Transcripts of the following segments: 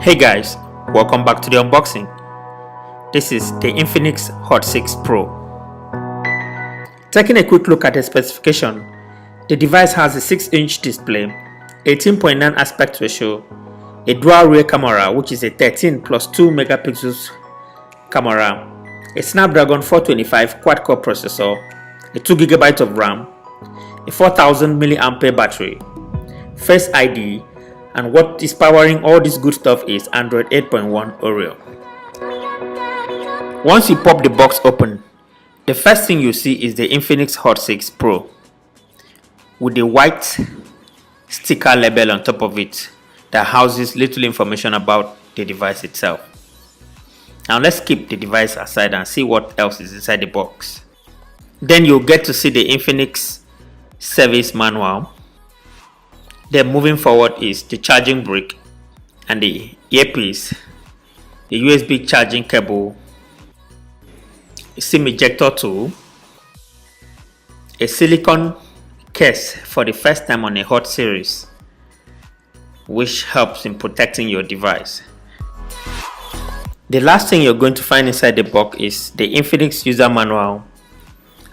Hey guys, welcome back to the unboxing. This is the Infinix Hot 6 Pro. Taking a quick look at the specification, the device has a 6-inch display, 18.9 aspect ratio, a dual rear camera which is a 13 plus 2 megapixels camera, a Snapdragon 425 quad-core processor, a 2GB of RAM, a 4000 mAh battery, Face ID, and what is powering all this good stuff is Android 8.1 Oreo. Once you pop the box open, the first thing you see is the Infinix Hot 6 Pro with the white sticker label on top of it that houses little information about the device itself. Now let's keep the device aside and see what else is inside the box. Then you'll get to see the Infinix service manual. Then moving forward is the charging brick and the earpiece, the USB charging cable, a SIM ejector tool, a silicone case for the first time on a Hot series, which helps in protecting your device. The last thing you're going to find inside the box is the Infinix user manual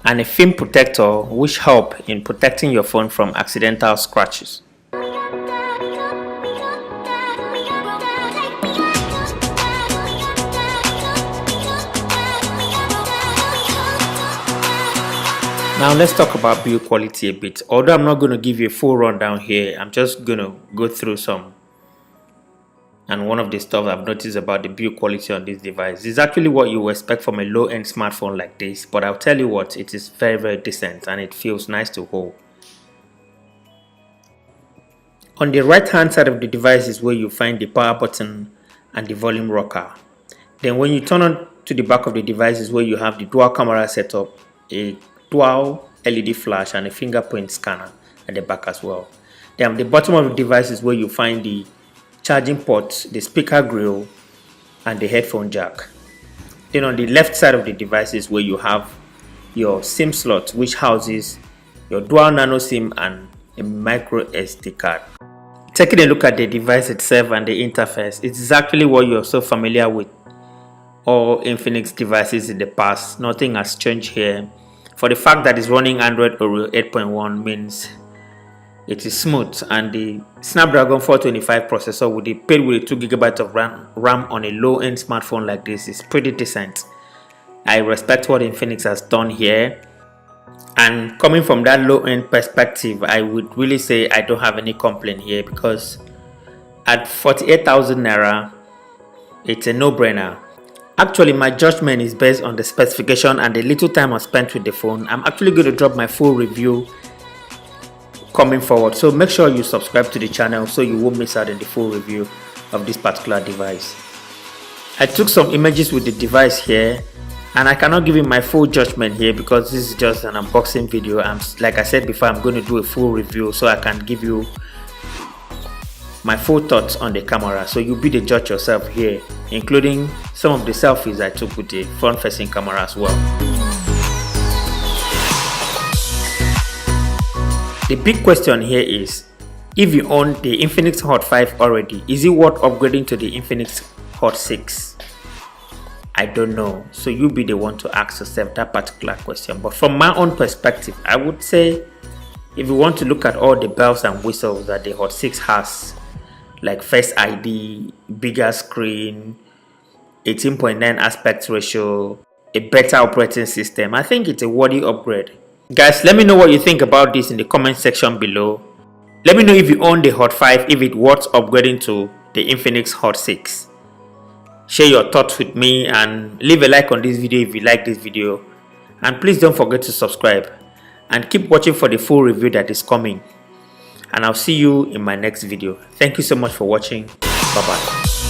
and a film protector which help in protecting your phone from accidental scratches. Now let's talk about build quality a bit. Although I'm not going to give you a full rundown here, I'm just going to go through some. And one of the stuff I've noticed about the build quality on this device is actually what you expect from a low-end smartphone like this. But I'll tell you what, it is very decent and it feels nice to hold. On the right hand side of the device is where you find the power button and the volume rocker. Then when you turn on to the back of the device is where you have the dual camera setup, a dual LED flash and a fingerprint scanner at the back as well. Then at the bottom of the device is where you find the charging port, the speaker grill and the headphone jack. Then on the left side of the device is where you have your SIM slot which houses your dual nano SIM and a micro SD card. Taking a look at the device itself and the interface, it's exactly what you're so familiar with all Infinix devices in the past. Nothing has changed here. For the fact that it's running Android Oreo 8.1 means it is smooth, and the Snapdragon 425 processor with the paired with a 2GB of RAM on a low-end smartphone like this is pretty decent. I respect what Infinix has done here, and coming from that low-end perspective, I would really say I don't have any complaint here because at 48,000 Naira, it's a no-brainer. Actually, my judgment is based on the specification and the little time I spent with the phone. I'm actually going to drop my full review coming forward, so make sure you subscribe to the channel so you won't miss out on the full review of this particular device. I took some images with the device here and I cannot give you my full judgment here because this is just an unboxing video. Like I said before, I'm going to do a full review so I can give you my full thoughts on the camera, so you be the judge yourself here, including some of the selfies I took with the front facing camera as well. The big question here is, if you own the Infinix Hot 5 already, is it worth upgrading to the Infinix Hot 6? I don't know, so you be the one to ask yourself that particular question. But from my own perspective, I would say if you want to look at all the bells and whistles that the Hot 6 has, like Face ID, bigger screen, 18.9 aspect ratio, a better operating system, I think it's a worthy upgrade. Guys, let me know what you think about this in the comment section below. Let me know if you own the Hot 5, if it's worth upgrading to the Infinix Hot 6. Share your thoughts with me and leave a like on this video if you like this video. And please don't forget to subscribe and keep watching for the full review that is coming. And I'll see you in my next video. Thank you so much for watching. Bye bye.